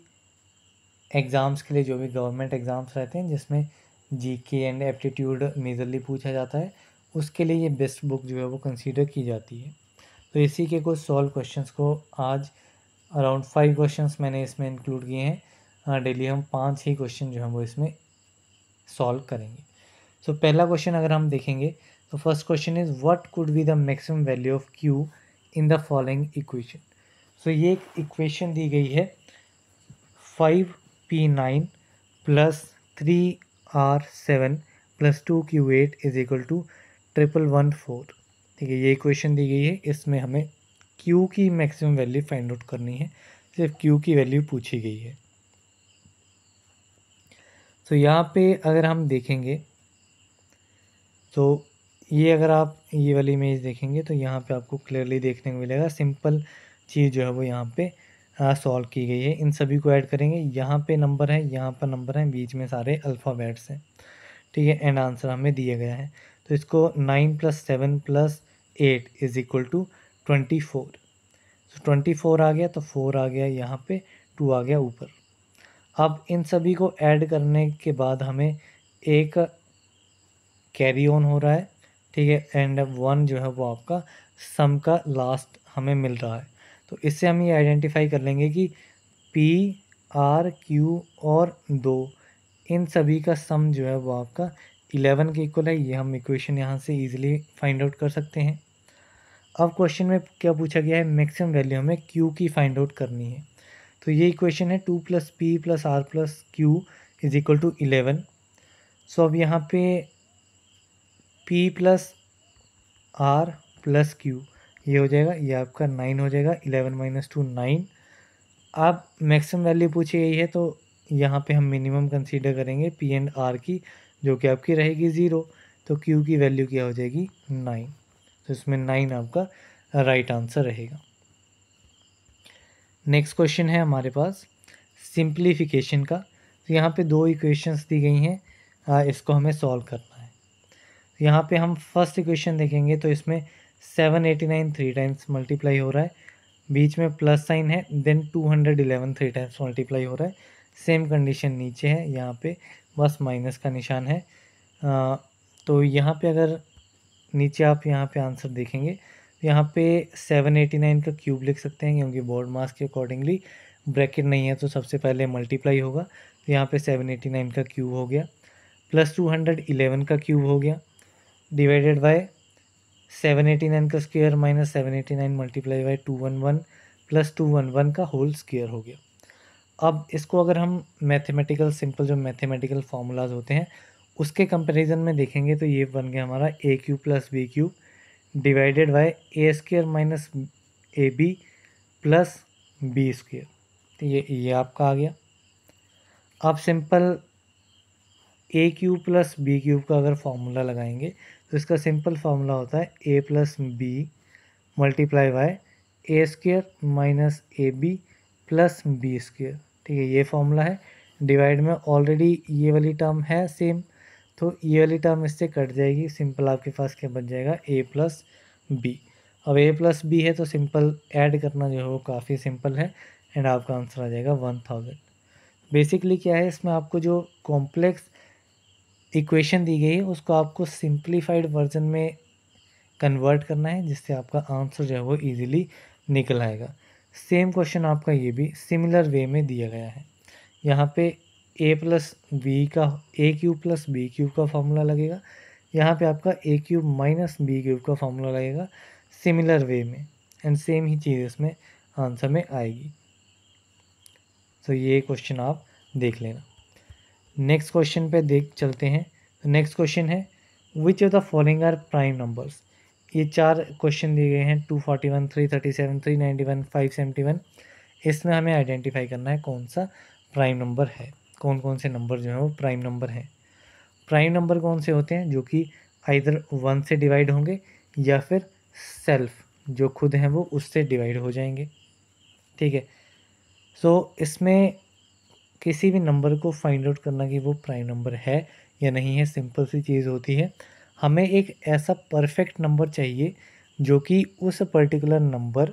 एग्ज़ाम्स के लिए, जो भी गवर्नमेंट एग्ज़ाम्स रहते हैं जिसमें जीके एंड एप्टीट्यूड मेजरली पूछा जाता है, उसके लिए ये बेस्ट बुक जो है वो कंसीडर की जाती है। तो इसी के कुछ सॉल्व क्वेश्चंस को आज अराउंड 5 क्वेश्चंस मैंने इसमें इंक्लूड किए हैं। डेली हम 5 ही क्वेश्चन जो हैं वो इसमें सॉल्व करेंगे। सो पहला क्वेश्चन अगर हम देखेंगे तो first question is what could be the maximum value of Q in the following equation. So ये एक इक्वेशन दी गई है 5p9 plus 3r7 plus 2q8 is equal to 1114। ठीक है, ये इक्वेशन दी गई है, इसमें हमें q की मैक्सिमम वैल्यू फाइंड आउट करनी है, सिर्फ q की वैल्यू पूछी गई है। तो यहाँ पे अगर हम देखेंगे तो ये अगर आप ये वाली इमेज देखेंगे तो यहाँ पे आपको क्लियरली देखने को मिलेगा, सिंपल चीज़ जो है वो यहाँ पे सॉल्व की गई है। इन सभी को ऐड करेंगे, यहाँ पे नंबर है, यहाँ पर नंबर है, बीच में सारे अल्फ़ाबेट्स हैं। ठीक है, एंड आंसर हमें दिया गया है। तो इसको 9 + 7 + 8 इज इक्वल टू 24। तो 24 आ गया, तो 4 आ गया यहाँ पे, 2 आ गया ऊपर। अब इन सभी को ऐड करने के बाद हमें एक कैरी ऑन हो रहा है। ठीक है, एंड 1 जो है वो आपका सम का लास्ट हमें मिल रहा है। तो इससे हम ये आइडेंटिफाई कर लेंगे कि पी आर क्यू और 2 इन सभी का सम जो है वो आपका 11 के इक्वल है। ये हम इक्वेशन यहाँ से इजीली फाइंड आउट कर सकते हैं। अब क्वेश्चन में क्या पूछा गया है, मैक्सिमम वैल्यू हमें क्यू की फाइंड आउट करनी है। तो ये इक्वेशन है 2 + p + r + q is equal to 11। So अब यहाँ पे p + r + q ये हो जाएगा, ये आपका 9 हो जाएगा, 11 - 2 9। अब मैक्सिमम वैल्यू पूछी गई है तो यहाँ पे हम मिनिमम कंसीडर करेंगे p एंड r की, जो कि आपकी रहेगी 0। तो q की वैल्यू क्या हो जाएगी 9। तो इसमें 9 आपका राइट आंसर रहेगा। नेक्स्ट क्वेश्चन है हमारे पास सिंप्लीफिकेशन का। तो यहाँ पे 2 इक्वेशंस दी गई हैं, इसको हमें सॉल्व करना है। यहाँ पे हम फर्स्ट इक्वेशन देखेंगे तो इसमें 789 3 टाइम्स मल्टीप्लाई हो रहा है, बीच में प्लस साइन है, देन 211 3 टाइम्स मल्टीप्लाई हो रहा है। सेम कंडीशन नीचे है, यहाँ पे बस माइनस का निशान है। तो यहाँ पे अगर नीचे आप यहाँ पे आंसर देखेंगे तो यहाँ पे 789 का क्यूब लिख सकते हैं, क्योंकि बोर्ड मास के अकॉर्डिंगली ब्रैकेट नहीं है तो सबसे पहले मल्टीप्लाई होगा। तो यहाँ पे 789 का क्यूब हो गया, प्लस 211 का क्यूब हो गया, डिवाइडेड बाय 789 का square minus 789 multiply by 211 plus 211 का होल स्क्वायर हो गया। अब इसको अगर हम मैथमेटिकल सिंपल जो मैथमेटिकल फार्मूलाज होते हैं उसके कंपैरिजन में देखेंगे तो ये बन गया हमारा a³ + b³ divided by a² minus ab plus b²। तो ये आपका आ गया। अब सिंपल a³ + b³ का अगर फॉर्मूला लगाएंगे तो इसका सिंपल फार्मूला होता है a + b multiply by a² minus ab plus b²। ठीक है, ये फॉर्मूला है। डिवाइड में ऑलरेडी ये वाली टर्म है सेम, तो ये वाली टर्म इससे कट जाएगी। सिंपल आपके पास क्या बन जाएगा a + b। अब a + b है तो सिंपल ऐड करना जो है वो काफ़ी सिंपल है, एंड आपका आंसर आ जाएगा 1000। बेसिकली क्या है, इसमें आपको जो कॉम्प्लेक्स इक्वेशन दी गई है उसको आपको सिंप्लीफाइड वर्जन में कन्वर्ट करना है, जिससे आपका आंसर जो है वो ईजिली निकल आएगा। सेम क्वेश्चन आपका ये भी सिमिलर वे में दिया गया है। यहाँ पे a + a³ + b³ का फॉर्मूला लगेगा, यहाँ पे आपका a³ माइनस b³ का फॉर्मूला लगेगा सिमिलर वे में, एंड सेम ही चीज़ इसमें आंसर में आएगी। तो ये क्वेश्चन आप देख लेना। नेक्स्ट क्वेश्चन पे चलते हैं। नेक्स्ट क्वेश्चन है which of the following are prime numbers. ये 4 क्वेश्चन दिए गए हैं, 241 337 391 571। इसमें हमें आइडेंटिफाई करना है कौन सा प्राइम नंबर है, कौन कौन से नंबर जो है वो प्राइम नंबर हैं। प्राइम नंबर कौन से होते हैं, जो कि आइदर 1 से डिवाइड होंगे या फिर सेल्फ जो खुद हैं वो उससे डिवाइड हो जाएंगे। ठीक है, सो इसमें किसी भी नंबर को फाइंड आउट करना कि वो प्राइम नंबर है या नहीं है, सिंपल सी चीज़ होती है। हमें एक ऐसा परफेक्ट नंबर चाहिए जो कि उस पर्टिकुलर नंबर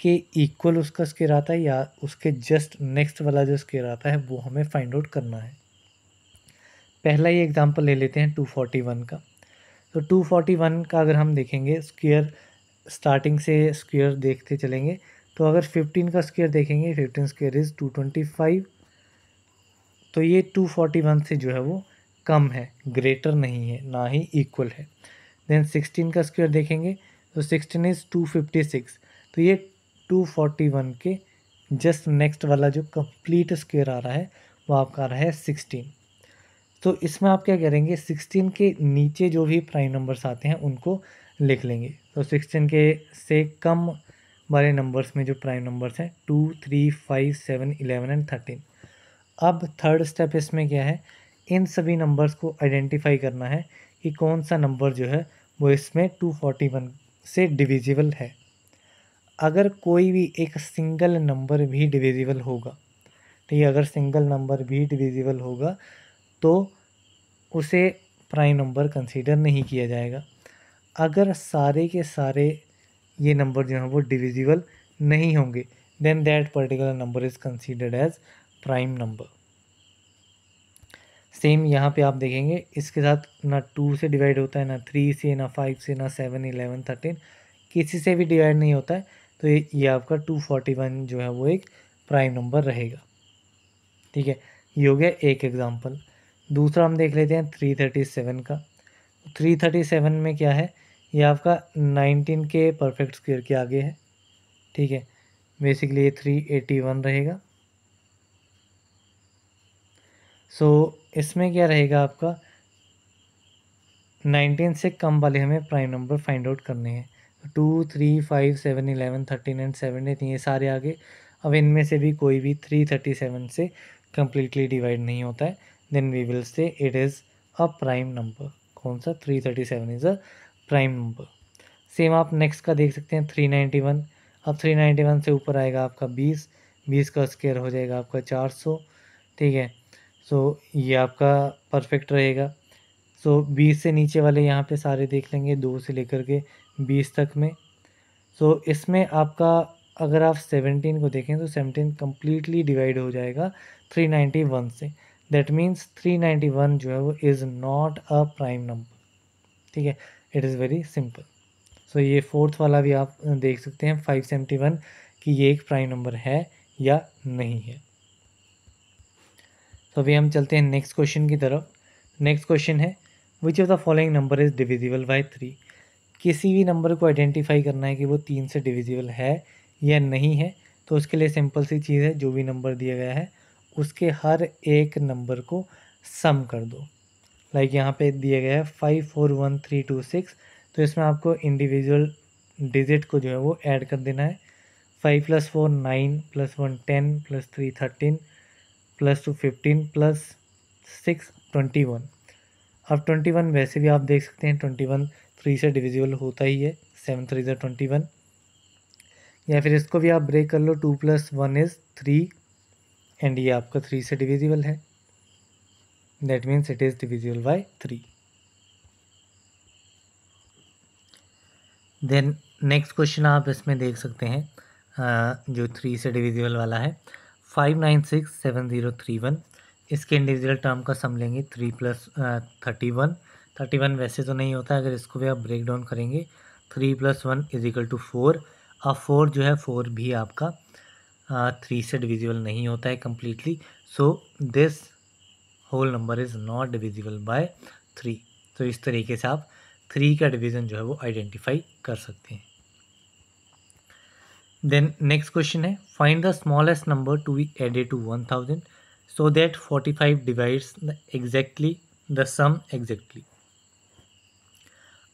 के इक्वल उसका स्क्वायर आता है या उसके जस्ट नेक्स्ट वाला जो स्क्वायर आता है वो हमें फाइंड आउट करना है। पहला ही एग्जांपल ले लेते हैं 241 का। तो 241 का अगर हम देखेंगे स्क्वायर, स्टार्टिंग से स्क्वायर देखते चलेंगे तो अगर 15 का स्क्वायर देखेंगे, 15 स्क्वायर इज़ 225। तो ये 241 से जो है वो कम है, ग्रेटर नहीं है, ना ही इक्वल है। देन 16 का स्क्वायर देखेंगे तो 16 इज़ 256, तो ये 241 के जस्ट नेक्स्ट वाला जो कंप्लीट स्क्वायर आ रहा है वो आपका आ रहा है 16। तो इसमें आप क्या करेंगे, 16 के नीचे जो भी प्राइम नंबर्स आते हैं उनको लिख लेंगे। तो 16 के से कम वाले नंबर्स में जो प्राइम नंबर्स हैं 2, 3, 5, 7, 11 एंड 13। अब थर्ड स्टेप इसमें क्या है, इन सभी नंबर्स को आइडेंटिफाई करना है कि कौन सा नंबर जो है वो इसमें 241 से डिविजिबल है। अगर कोई भी एक सिंगल नंबर भी डिविजिबल होगा, ठीक है, अगर सिंगल नंबर भी डिविजिबल होगा तो उसे प्राइम नंबर कंसीडर नहीं किया जाएगा। अगर सारे के सारे ये नंबर जो हैं वो डिविजिबल नहीं होंगे then that particular number is considered as prime number. Same यहाँ पे आप देखेंगे इसके साथ ना 2 से डिवाइड होता है, ना 3 से, ना 5 से, ना 7, 11, 13, किसी से भी डिवाइड नहीं होता है। तो ये आपका 241 जो है वो एक प्राइम नंबर रहेगा। ठीक है, ये हो गया एक एग्जांपल। दूसरा हम देख लेते हैं 337 का। 337 में क्या है, ये आपका 19 के परफेक्ट स्क्वायर के आगे है। ठीक है, बेसिकली ये 381 रहेगा। सो इसमें क्या रहेगा आपका, 19 से कम वाले हमें प्राइम नंबर फाइंड आउट करने हैं। 2, 3, 5, 7, 11, 13 एंड 17 ये सारे आगे। अब इनमें से भी कोई भी 337 से कम्प्लीटली डिवाइड नहीं होता है, then we will say it is a prime number. कौन सा, 337 is a prime number. Same आप नेक्स्ट का देख सकते हैं 391। अब 391 से ऊपर आएगा आपका 20, 20 का स्क्वायर हो जाएगा आपका 400। ठीक है, सो ये आपका परफेक्ट रहेगा। सो 20 से नीचे वाले यहाँ पे सारे देख लेंगे 2 से लेकर के 20 तक में। सो इसमें आपका अगर आप 17 को देखें तो 17 कम्प्लीटली डिवाइड हो जाएगा 391 से। दैट मीन्स 391 जो है वो is not a prime number. ठीक है, इट इज़ वेरी सिंपल। सो ये फोर्थ वाला भी आप देख सकते हैं 571 कि ये एक प्राइम नंबर है या नहीं है। तो अभी हम चलते हैं नेक्स्ट क्वेश्चन की तरफ। नेक्स्ट क्वेश्चन है which of the following number is divisible by 3। किसी भी नंबर को आइडेंटिफाई करना है कि वो 3 से डिविजिबल है या नहीं है। तो उसके लिए सिंपल सी चीज़ है, जो भी नंबर दिया गया है उसके हर एक नंबर को सम कर दो। लाइक यहाँ पे दिया गया है 541326, तो इसमें आपको इंडिविजुअल डिजिट को जो है वो ऐड कर देना है। 5 + 4 9 + 1 10 + 3 13 + 2 15 + 6 21। अब 21 वैसे भी आप देख सकते हैं 21 3 से डिविजिबल होता ही है, 7 3 = 21। या फिर इसको भी आप ब्रेक कर लो, 2 + 1 इज़ 3 एंड ये आपका 3 से डिविजिबल है, that means it is divisible by 3। Then next question आप इसमें देख सकते हैं जो 3 से डिविजिबल वाला है 5967031। इसके इंडिविजुअल टर्म का सम लेंगे 3 + 31। 31 वैसे तो नहीं होता, अगर इसको भी आप ब्रेक डाउन करेंगे 3 + 1 = 4। अब 4 जो है 4 भी आपका 3 से डिविजिबल नहीं होता है completely. So this whole number is not divisible by 3। तो इस तरीके से आप 3 का डिवीज़न जो है वो आइडेंटिफाई कर सकते हैं। देन नेक्स्ट क्वेश्चन है find the smallest number to be added to 1000 so that 45 divides exactly the sum exactly.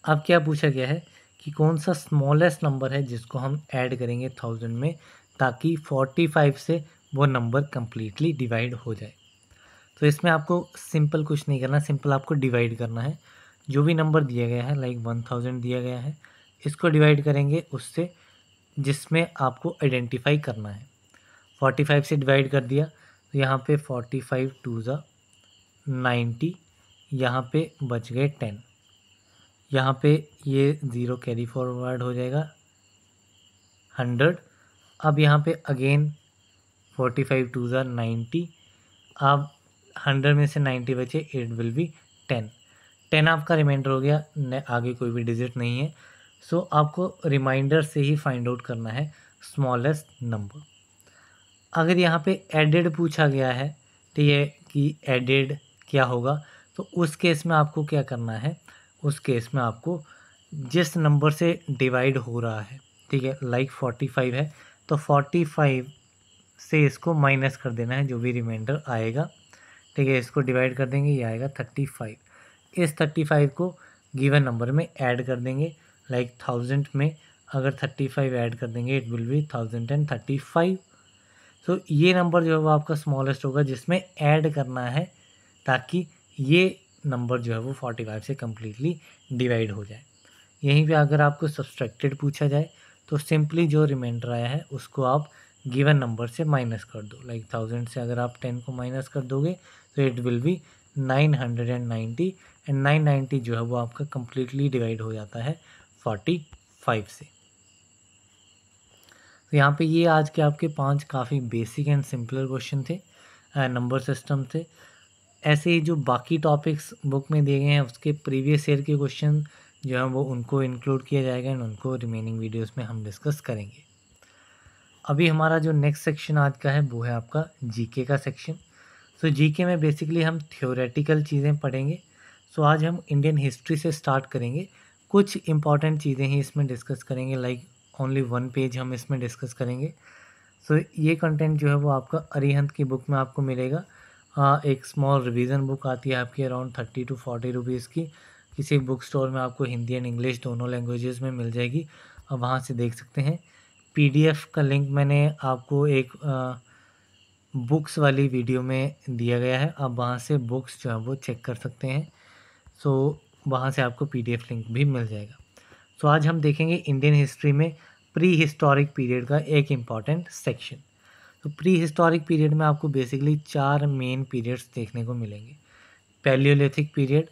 अब क्या पूछा गया है कि कौन सा स्मॉलेस्ट नंबर है जिसको हम ऐड करेंगे 1000 में ताकि 45 से वो नंबर कम्प्लीटली डिवाइड हो जाए। तो इसमें आपको सिंपल कुछ नहीं करना, सिंपल आपको डिवाइड करना है। जो भी नंबर दिया गया है लाइक 1000 दिया गया है, इसको डिवाइड करेंगे उससे जिसमें आपको आइडेंटिफाई करना है। 45 से डिवाइड कर दिया तो यहाँ पे 45 2 ज़ा 90, यहाँ पे बच गए 10, यहाँ पे ये 0 कैरी फॉरवर्ड हो जाएगा 100। अब यहाँ पे अगेन 45 2 ज़ा 90, अब 100 में से 90 बचे, इट विल बी 10। 10 आपका रिमाइंडर हो गया, आगे कोई भी डिजिट नहीं है। सो आपको रिमाइंडर से ही फाइंड आउट करना है स्मॉलेस्ट नंबर। अगर यहाँ पे एडेड पूछा गया है, ठीक है, कि एडेड क्या होगा, तो तो उस केस में आपको क्या करना है, उस केस में आपको जिस नंबर से डिवाइड हो रहा है, ठीक है, लाइक 45 है तो 45 से इसको माइनस कर देना है, जो भी रिमाइंडर आएगा, ठीक है, इसको डिवाइड कर देंगे, ये आएगा 35। इस 35 को गिवन नंबर में ऐड कर देंगे, लाइक 1000 में अगर 35 ऐड कर देंगे इट विल बी 1035। तो ये नंबर जो है वो आपका स्मॉलेस्ट होगा जिसमें ऐड करना है, ताकि ये नंबर जो है वो 45 से कम्प्लीटली डिवाइड हो जाए। यहीं पे अगर आपको सब्सट्रैक्टेड पूछा जाए तो सिंपली जो रिमाइंडर आया है उसको आप गिवन नंबर से माइनस कर दो, लाइक 1000 से अगर आप 10 को माइनस कर दोगे तो इट विल बी 990 एंड 990 जो है वो आपका कम्प्लीटली डिवाइड हो जाता है 45 से। तो यहाँ पे ये आज के आपके 5 काफ़ी बेसिक एंड सिंपलर क्वेश्चन थे नंबर सिस्टम थे। ऐसे ही जो बाकी टॉपिक्स बुक में दिए गए हैं उसके प्रीवियस ईयर के क्वेश्चन जो है वो उनको इंक्लूड किया जाएगा एंड उनको रिमेनिंग वीडियोस में हम डिस्कस करेंगे। अभी हमारा जो नेक्स्ट सेक्शन आज का है वो है आपका जीके का सेक्शन। सो जीके में बेसिकली हम थ्योरेटिकल चीज़ें पढ़ेंगे। सो आज हम इंडियन हिस्ट्री से स्टार्ट करेंगे, कुछ इंपॉर्टेंट चीज़ें ही इसमें डिस्कस करेंगे, लाइक ओनली 1 पेज हम इसमें डिस्कस करेंगे। सो ये कंटेंट जो है वो आपका अरिहंत की बुक में आपको मिलेगा। एक स्मॉल रिवीजन बुक आती है आपकी अराउंड 30 to 40 रुपीज़ की, किसी बुक स्टोर में आपको हिंदी एंड इंग्लिश दोनों लैंग्वेजेस में मिल जाएगी, आप वहाँ से देख सकते हैं। पीडीएफ का लिंक मैंने आपको एक बुक्स वाली वीडियो में दिया गया है, आप वहाँ से बुक्स जो है वो चेक कर सकते हैं। सो वहाँ से आपको पीडीएफ लिंक भी मिल जाएगा। सो आज हम देखेंगे इंडियन हिस्ट्री में प्री हिस्टोरिक पीरियड का एक इम्पॉर्टेंट सेक्शन। तो प्री हिस्टोरिक पीरियड में आपको बेसिकली 4 मेन पीरियड्स देखने को मिलेंगे। पैलियोलिथिक पीरियड,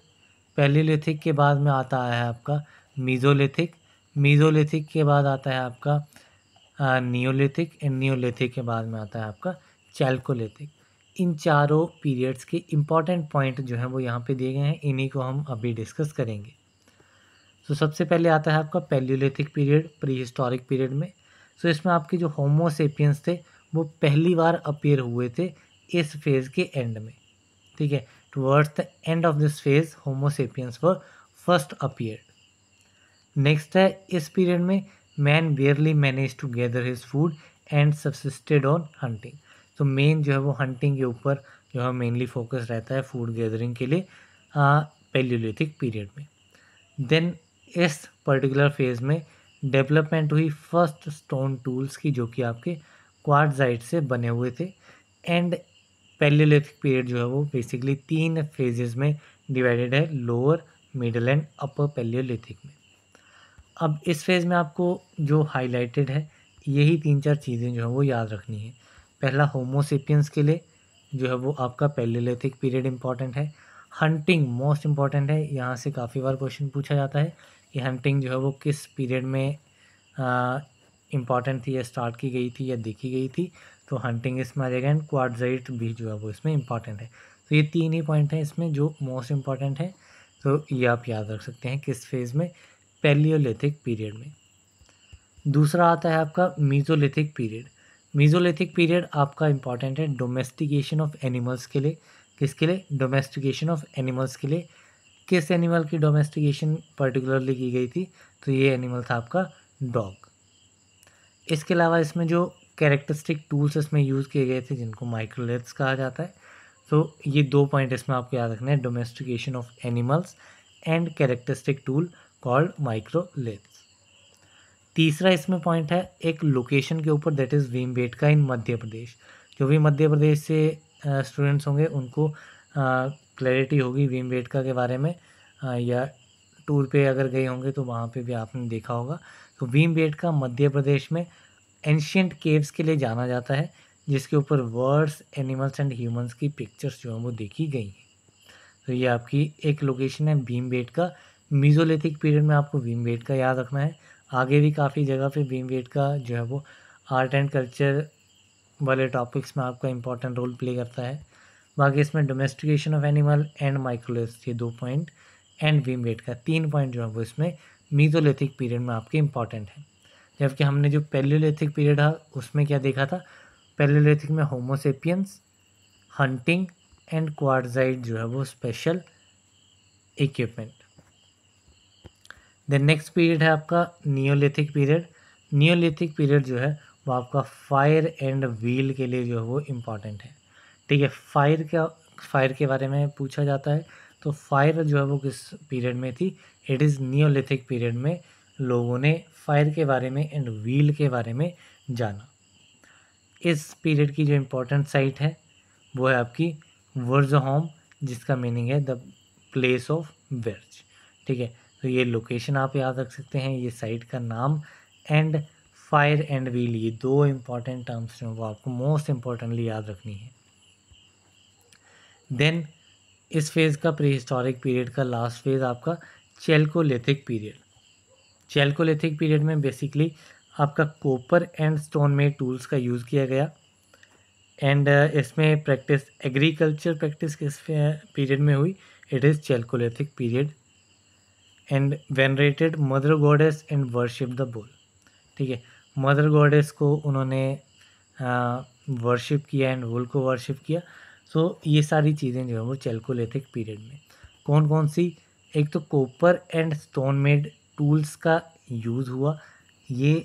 पैलियोलिथिक के बाद में आता है आपका मीज़ोलिथिक, मीज़ोलिथिक के बाद आता है आपका नियोलिथिक एंड नियोलिथिक के बाद में आता है आपका चैल्कोलिथिक। इन चारों पीरियड्स के इम्पॉर्टेंट पॉइंट जो हैं वो यहाँ पे दिए गए हैं, इन्हीं को हम अभी डिस्कस करेंगे। तो सबसे पहले आता है आपका Palaeolithic period pre historic period में। सो इसमें आपके जो होमोसेपियंस थे वो पहली बार अपीयर हुए थे इस फेज़ के एंड में, ठीक है, towards the end of this phase Homo sapiens were first appeared. Next है इस पीरियड में man barely manage to gather his food and subsisted on hunting. तो मेन जो है वो हंटिंग के ऊपर जो है मेनली फोकस रहता है फूड गैदरिंग के लिए पैलियोलिथिक पीरियड में। देन इस पर्टिकुलर फेज़ में डेवलपमेंट हुई फर्स्ट स्टोन टूल्स की, जो कि आपके क्वार्ट्जाइट से बने हुए थे। एंड पैलियोलिथिक पीरियड जो है वो बेसिकली 3 फेजेस में डिवाइडेड है, lower, middle and upper Palaeolithic में। अब इस फेज़ में आपको जो हाईलाइटेड है यही 3-4 चीज़ें जो है वो याद रखनी है। पहला, होमोसेपियंस के लिए जो है वो आपका पैलियोलिथिक पीरियड इंपॉर्टेंट है। हंटिंग मोस्ट इम्पॉर्टेंट है, यहाँ से काफ़ी बार क्वेश्चन पूछा जाता है कि हंटिंग जो है वो किस पीरियड में इम्पॉर्टेंट थी या स्टार्ट की गई थी या देखी गई थी। तो हंटिंग इसमें आ जाएगा एंड क्वार्ट्जाइट भी जो है वो इसमें इम्पॉर्टेंट है। तो ये 3 ही पॉइंट हैं इसमें जो मोस्ट इम्पॉर्टेंट है, तो ये आप याद रख सकते हैं किस फेज़ में, पैलियोलिथिक पीरियड में। दूसरा आता है आपका मीज़ोलिथिक पीरियड। मीज़ोलिथिक पीरियड आपका इम्पॉर्टेंट है डोमेस्टिकेशन ऑफ एनिमल्स के लिए। किसके लिए? डोमेस्टिकेशन ऑफ एनिमल्स के लिए। किस एनिमल की डोमेस्टिकेशन पर्टिकुलरली की गई थी? तो ये एनिमल था आपका डॉग। इसके अलावा इसमें जो कैरेक्टरिस्टिक टूल्स इसमें यूज़ किए गए थे जिनको माइक्रोलिथ्स कहा जाता है, तो ये 2 पॉइंट इसमें आपको याद रखना है, domestication of animals and characteristic tool called microliths. तीसरा इसमें पॉइंट है एक लोकेशन के ऊपर, दैट इज़ भीमबेटका इन मध्य प्रदेश। जो भी मध्य प्रदेश से स्टूडेंट्स होंगे उनको क्लैरिटी होगी भीमबेटका के बारे में, या टूर पे अगर गए होंगे तो वहाँ पे भी आपने देखा होगा। तो भीमबेटका मध्य प्रदेश में एंशियंट केव्स के लिए जाना जाता है, जिसके ऊपर बर्ड्स, एनिमल्स एंड ह्यूमंस की पिक्चर्स जो हैं वो देखी गई हैं। तो ये आपकी एक लोकेशन है भीमबेटका। मीज़ोलिथिक पीरियड में आपको भीमबेटका याद रखना है। आगे भी काफ़ी जगह पे भीमबेटका जो है वो आर्ट एंड कल्चर वाले टॉपिक्स में आपका इंपॉर्टेंट रोल प्ले करता है। बाकी इसमें domestication of animal and microliths, ये 2 पॉइंट, एंड भीमबेटका 3 पॉइंट जो है वो इसमें मीज़ोलिथिक पीरियड में आपके इंपॉर्टेंट है। जबकि हमने जो पैलियोलिथिक पीरियड था उसमें क्या देखा था? पैलियोलिथिक में होमोसेपियंस, हंटिंग एंड क्वार्ट्जाइट जो है वो special equipment. Then next period है आपका नियोलिथिक पीरियड। नियोलिथिक पीरियड जो है वो आपका फायर एंड व्हील के लिए जो है वो इम्पॉर्टेंट है। ठीक है, फायर के बारे में पूछा जाता है, तो फायर जो है वो किस पीरियड में थी? इट इज़ नियोलिथिक पीरियड में लोगों ने फायर के बारे में एंड व्हील के बारे में जाना। इस पीरियड की जो इम्पोर्टेंट साइट है वो है आपकी वर्जहोम, जिसका मीनिंग है द प्लेस ऑफ वर्ज। ठीक है, तो ये लोकेशन आप याद रख सकते हैं, ये साइट का नाम, एंड फायर एंड व्हील, ये दो इम्पॉर्टेंट टर्म्स हैं वो आपको मोस्ट इम्पॉर्टेंटली याद रखनी है। देन इस फेज़ का प्री हिस्टोरिक पीरियड का लास्ट फेज़ आपका चैल्कोलिथिक पीरियड। चैल्कोलिथिक पीरियड में बेसिकली आपका copper and stone made tools का यूज़ किया गया, एंड इसमें प्रैक्टिस एग्रीकल्चर प्रैक्टिस किस पीरियड में हुई? It is Chalcolithic period. And venerated mother goddess and worship the bull. ठीक है, मदर गॉडेस को उन्होंने वर्शिप किया एंड बुल को वर्शिप किया। सो ये सारी चीज़ें जो है वो चैल्कोलिथिक पीरियड में कौन कौन सी? एक तो copper and stone made tools का यूज़ हुआ, ये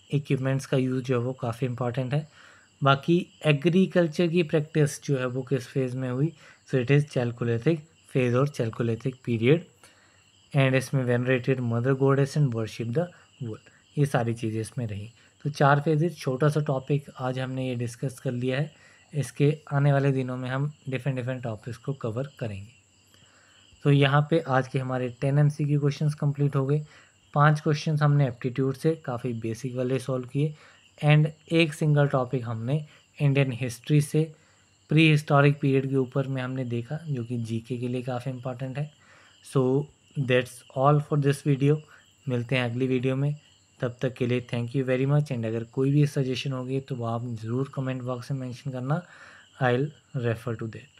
इक्विपमेंट्स का यूज़ जो है वो काफ़ी इंपॉर्टेंट है। बाकी एग्रीकल्चर की प्रैक्टिस जो है वो किस फेज़ में हुई? So it is chalcolithic phase और चैल्कोलिथिक पीरियड, एंड इसमें venerated mother goddess and worship the bull, ये सारी चीज़ें इसमें रही। तो 4 फेजेज, छोटा सा टॉपिक आज हमने ये डिस्कस कर लिया है। इसके आने वाले दिनों में हम डिफरेंट टॉपिक्स को कवर करेंगे। तो यहाँ पे आज के हमारे 10 MCQ क्वेश्चंस कंप्लीट हो गए। 5 क्वेश्चंस हमने एप्टीट्यूड से काफ़ी बेसिक वाले सॉल्व किए, एंड एक सिंगल टॉपिक हमने इंडियन हिस्ट्री से प्री हिस्टोरिक पीरियड के ऊपर में हमने देखा, जो कि जीके के लिए काफ़ी इंपॉर्टेंट है। So that's all for this video. मिलते हैं अगली वीडियो में, तब तक के लिए thank you very much. And अगर कोई भी सजेशन होगी तो वो आप ज़रूर कमेंट बॉक्स में मेंशन करना, I will refer to that.